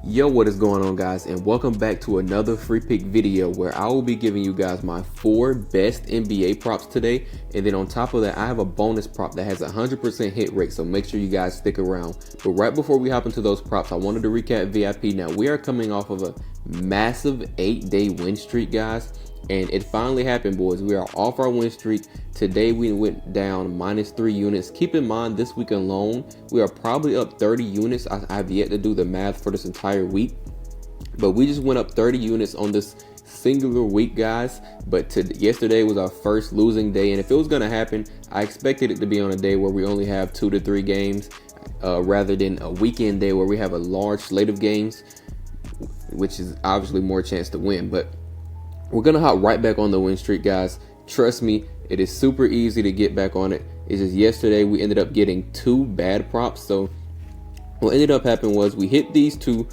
Yo, what is going on, guys, and welcome back to another free pick video where I will be giving you guys my 4 best NBA props today. And then on top of that, I have a bonus prop that has a 100% hit rate, so make sure you guys stick around. But right before we hop into those props, I wanted to recap VIP. Now, we are coming off of a massive 8-day win streak, guys, and it finally happened, boys. We are off our win streak. Today we went down -3 units. Keep in mind, this week alone, we are probably up 30 units. I have yet to do the math for this entire week, but we just went up 30 units on this singular week, guys. But yesterday was our first losing day, and if it was going to happen, I expected it to be on a day where we only have 2 to 3 games, rather than a weekend day where we have a large slate of games, which is obviously more chance to win. But we're going to hop right back on the win streak, guys. Trust me, it is super easy to get back on it. It's just yesterday we ended up getting 2 bad props. So what ended up happening was we hit these 2.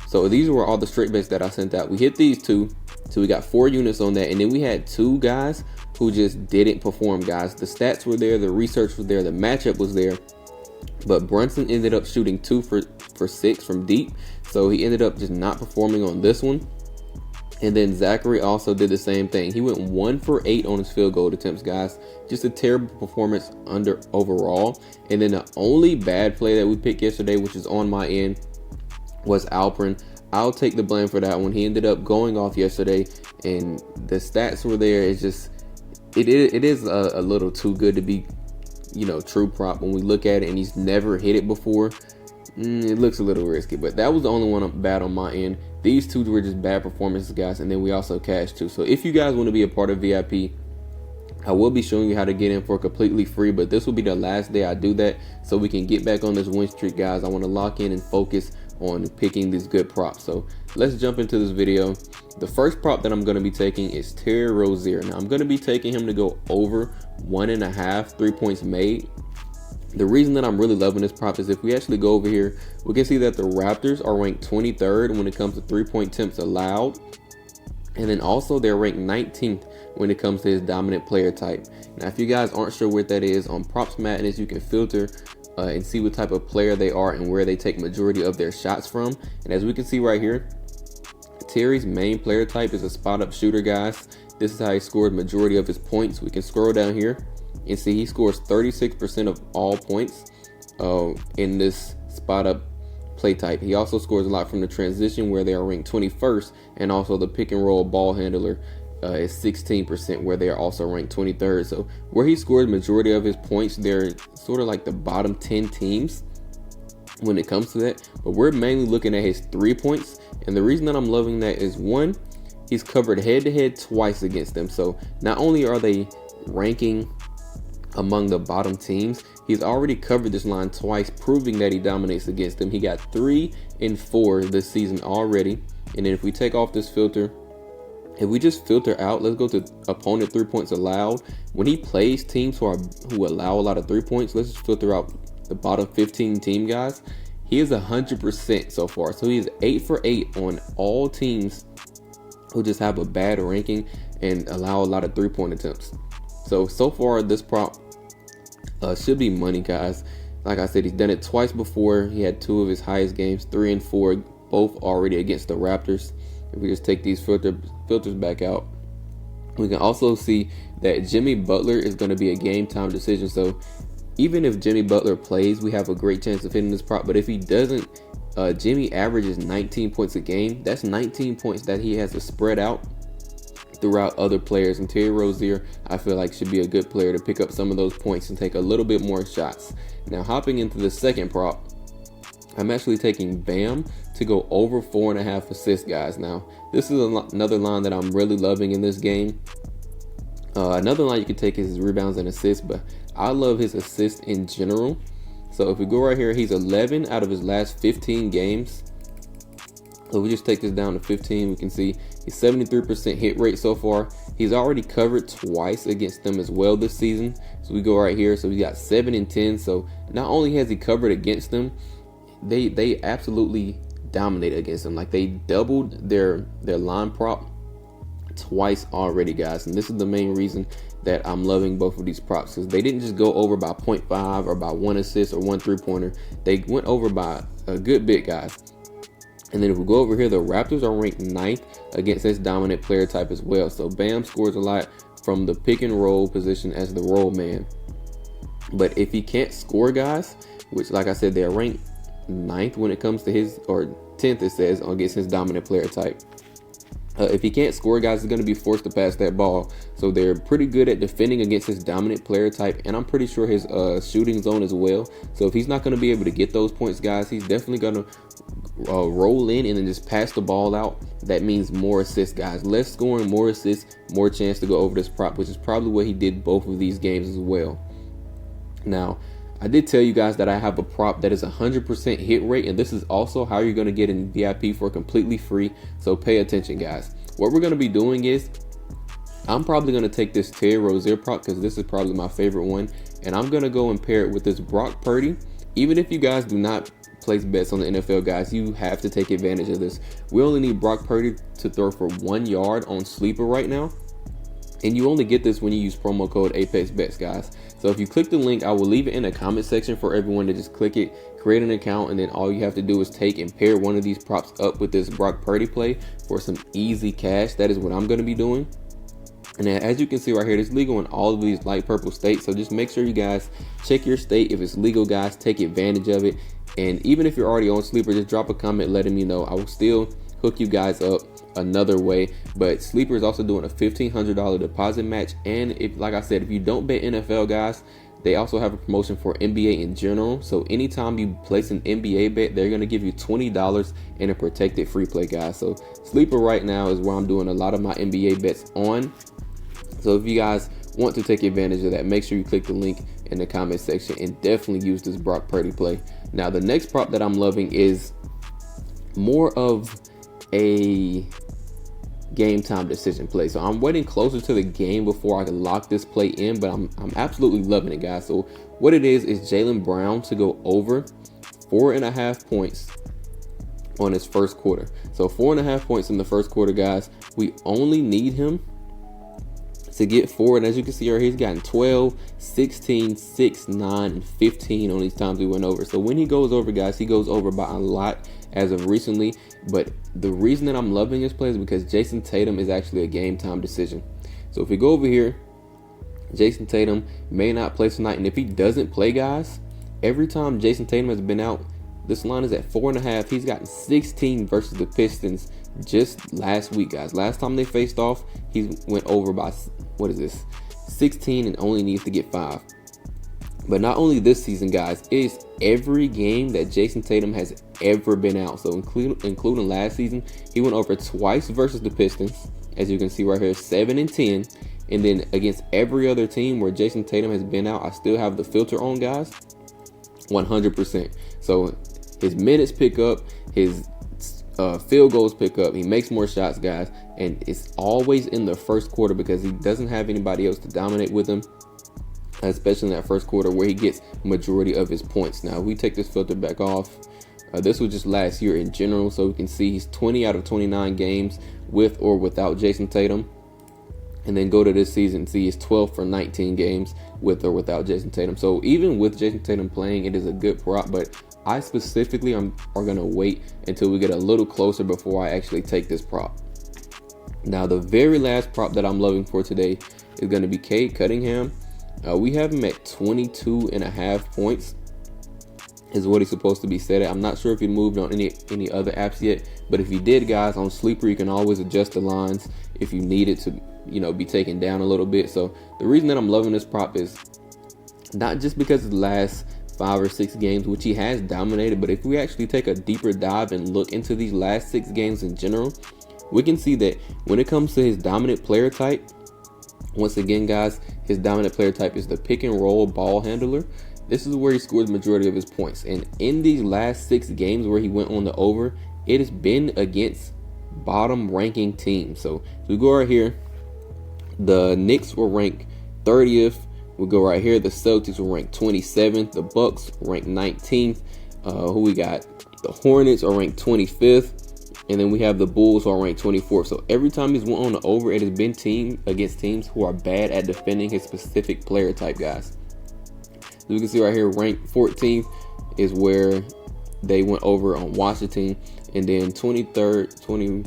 So these were all the straight bets that I sent out. We hit these 2. So we got 4 units on that. And then we had 2 guys who just didn't perform, guys. The stats were there. The research was there. The matchup was there. But Brunson ended up shooting 2 for 6 from deep. So he ended up just not performing on this one. And then Zachary also did the same thing. He went 1 for 8 on his field goal attempts, guys. Just a terrible performance overall. And then the only bad play that we picked yesterday, which is on my end, was Alperin. I'll take the blame for that one. He ended up going off yesterday, and the stats were there. It's just, it is a little too good to be, true prop when we look at it, and he's never hit it before. It looks a little risky, but that was the only one bad on my end. These 2 were just bad performances, guys, and then we also cashed 2. So if you guys want to be a part of VIP, I will be showing you how to get in for completely free, but this will be the last day I do that, so we can get back on this win streak, guys. I want to lock in and focus on picking these good props. So let's jump into this video. The first prop that I'm going to be taking is Rozier. Now I'm going to be taking him to go over 1.5 3-points made. The reason that I'm really loving this prop is if we actually go over here, we can see that the Raptors are ranked 23rd when it comes to 3-point attempts allowed. And then also they're ranked 19th when it comes to his dominant player type. Now, if you guys aren't sure what that is, on Props Madness, you can filter and see what type of player they are and where they take majority of their shots from. And as we can see right here, Terry's main player type is a spot-up shooter, guys. This is how he scored majority of his points. We can scroll down here and see he scores 36% of all points in this spot up play type. He also scores a lot from the transition, where they are ranked 21st, and also the pick and roll ball handler is 16%, where they are also ranked 23rd. So where he scores majority of his points, they're sort of like the bottom 10 teams when it comes to that. But we're mainly looking at his 3 points, and the reason that I'm loving that is, 1, he's covered head to head twice against them. So not only are they ranking among the bottom teams, he's already covered this line twice, proving that he dominates against them. He got 3 and 4 this season already. And then if we take off this filter, if we just filter out, let's go to opponent 3 points allowed. When he plays teams who allow a lot of 3 points, let's just filter out the bottom 15 team guys. He is 100% so far. So he is 8 for 8 on all teams who just have a bad ranking and allow a lot of 3-point attempts. So far this prop should be money, guys. Like I said, he's done it twice before. He had 2 of his highest games, 3 and 4, both already against the Raptors. If we just take these filters back out, we can also see that Jimmy Butler is going to be a game time decision. So even if Jimmy Butler plays, we have a great chance of hitting this prop. But if he doesn't, Jimmy averages 19 points a game. That's 19 points that he has to spread out throughout other players, and Terry Rozier, I feel like, should be a good player to pick up some of those points and take a little bit more shots. Now, hopping into the second prop, I'm actually taking Bam to go over 4.5 assists, guys. Now, this is another line that I'm really loving in this game. Another line you can take is his rebounds and assists, but I love his assists in general. So if we go right here, he's 11 out of his last 15 games. So we just take this down to 15, we can see he's 73% hit rate so far. He's already covered twice against them as well this season. So we go right here, so we got 7 and 10. So not only has he covered against them, they absolutely dominate against them. Like, they doubled their line prop twice already, guys. And this is the main reason that I'm loving both of these props, because they didn't just go over by 0.5 or by 1 assist or 1 3-pointer. They went over by a good bit, guys. And then if we go over here, the Raptors are ranked 9th against this dominant player type as well. So Bam scores a lot from the pick and roll position as the roll man. But if he can't score, guys, which like I said, they're ranked 9th when it comes to his, or 10th it says, against his dominant player type. If he can't score, guys, he's going to be forced to pass that ball. So they're pretty good at defending against his dominant player type, and I'm pretty sure his shooting zone as well. So if he's not going to be able to get those points, guys, he's definitely going to roll in and then just pass the ball out. That means more assists, guys. Less scoring, more assists, more chance to go over this prop, which is probably what he did both of these games as well. Now, I did tell you guys that I have a prop that is 100% hit rate, and this is also how you're going to get in VIP for completely free. So pay attention, guys. What we're going to be doing is, I'm probably going to take this Rozier prop because this is probably my favorite one, and I'm going to go and pair it with this Brock Purdy. Even if you guys do not place bets on the NFL, guys, you have to take advantage of this. We only need Brock Purdy to throw for 1 yard on Sleeper right now. And you only get this when you use promo code ApexBetz, guys. So if you click the link, I will leave it in the comment section for everyone to just click it, create an account, and then all you have to do is take and pair one of these props up with this Brock Purdy play for some easy cash. That is what I'm going to be doing. And then, as you can see right here, it's legal in all of these light purple states. So just make sure you guys check your state. If it's legal, guys, take advantage of it. And even if you're already on Sleeper, just drop a comment letting me know. I will still hook you guys up another way. But Sleeper is also doing a $1,500 deposit match. And if, like I said, if you don't bet NFL, guys, they also have a promotion for NBA in general. So anytime you place an NBA bet, they're going to give you $20 in a protected free play, guys. So Sleeper right now is where I'm doing a lot of my NBA bets on. So if you guys want to take advantage of that, make sure you click the link in the comment section and definitely use this Brock Purdy play. Now, the next prop that I'm loving is more of a game time decision play. So I'm waiting closer to the game before I can lock this play in, but I'm absolutely loving it, guys. So what it is Jaylen Brown to go over 4.5 points on his first quarter. So 4.5 points in the first quarter, guys. We only need him to get 4, and as you can see right here, he's gotten 12, 16, 6, 9, and 15 on these times he went over. So when he goes over, guys, he goes over by a lot as of recently. But the reason that I'm loving this play is because Jason Tatum is actually a game time decision. So if we go over here, Jason Tatum may not play tonight, and if he doesn't play, guys, every time Jason Tatum has been out, this line is at 4.5. He's gotten 16 versus the Pistons just last week, guys. Last time they faced off, he went over by, 16, and only needs to get 5. But not only this season, guys, it's every game that Jason Tatum has ever been out. So including last season, he went over twice versus the Pistons, as you can see right here, 7 and 10. And then against every other team where Jason Tatum has been out, I still have the filter on, guys, 100%. So his minutes pick up, his field goals pick up, he makes more shots, guys, and it's always in the first quarter because he doesn't have anybody else to dominate with him, especially in that first quarter where he gets majority of his points. Now, if we take this filter back off, this was just last year in general, so we can see he's 20 out of 29 games with or without Jason Tatum. And then go to this season, see he's 12 for 19 games with or without Jason Tatum. So even with Jason Tatum playing, it is a good prop, but I specifically are going to wait until we get a little closer before I actually take this prop. Now, the very last prop that I'm loving for today is going to be Cade Cunningham. We have him at 22.5 points is what he's supposed to be set at. I'm not sure if he moved on any other apps yet, but if he did, guys, on Sleeper, you can always adjust the lines if you need it to, be taken down a little bit. So the reason that I'm loving this prop is not just because of the last 5 or 6 games, which he has dominated, but if we actually take a deeper dive and look into these last 6 games in general, we can see that when it comes to his dominant player type, once again, guys, his dominant player type is the pick and roll ball handler. This is where he scored the majority of his points. And in these last 6 games where he went on the over, it has been against bottom ranking teams. So if we go right here, the Knicks were ranked 30th. We go right here, the Celtics were ranked 27th. The Bucks ranked 19th. Who we got? The Hornets are ranked 25th. And then we have the Bulls who are ranked 24th. So every time he's went on the over, it has been team against teams who are bad at defending his specific player type, guys. So you can see right here, ranked 14th is where they went over on Washington. and then 23rd,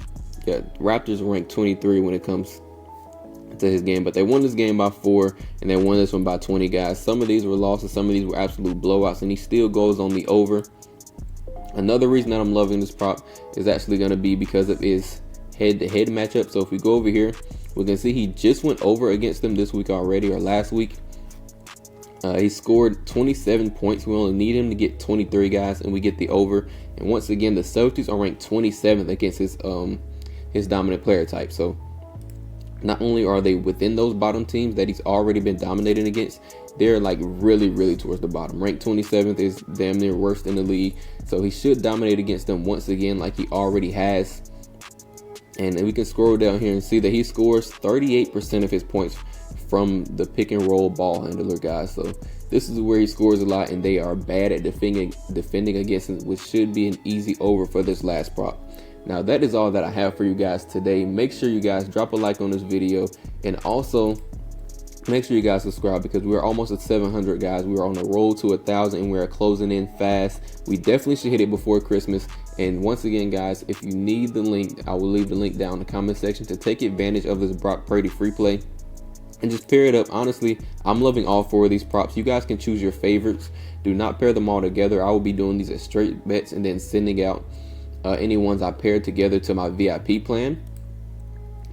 Raptors ranked 23 when it comes to his game, but they won this game by 4, and they won this one by 20, guys. Some of these were losses, some of these were absolute blowouts, and he still goes on the over. Another reason that I'm loving this prop is actually going to be because of his head-to-head matchup. So if we go over here, we can see he just went over against them this week already, or last week. He scored 27 points. We only need him to get 23, guys, and we get the over. And once again, the Celtics are ranked 27th against his dominant player type. So not only are they within those bottom teams that he's already been dominating against, they're like really towards the bottom. Ranked 27th is damn near worst in the league. So he should dominate against them once again like he already has. And we can scroll down here and see that he scores 38% of his points from the pick and roll ball handler, guys. So this is where he scores a lot, and they are bad at defending against him, which should be an easy over for this last prop. Now that is all that I have for you guys today. Make sure you guys drop a like on this video, and also make sure you guys subscribe, because we're almost at 700, guys. We're on the road to 1,000, and we're closing in fast. We definitely should hit it before Christmas. And once again, guys, if you need the link, I will leave the link down in the comment section to take advantage of this Brock Purdy free play and just pair it up. Honestly, I'm loving all 4 of these props. You guys can choose your favorites. Do not pair them all together. I will be doing these as straight bets and then sending out any ones I paired together to my VIP plan.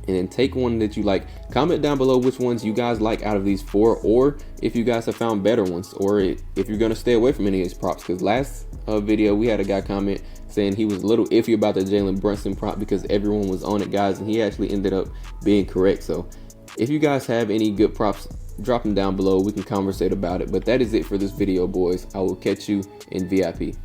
And then take one that you like. Comment down below which ones you guys like out of these 4, or if you guys have found better ones, or if you're going to stay away from any of these props. Because last video we had a guy comment saying he was a little iffy about the Jaylen Brunson prop because everyone was on it, guys, and he actually ended up being correct. So if you guys have any good props, drop them down below. We can conversate about it. But that is it for this video, boys. I will catch you in VIP.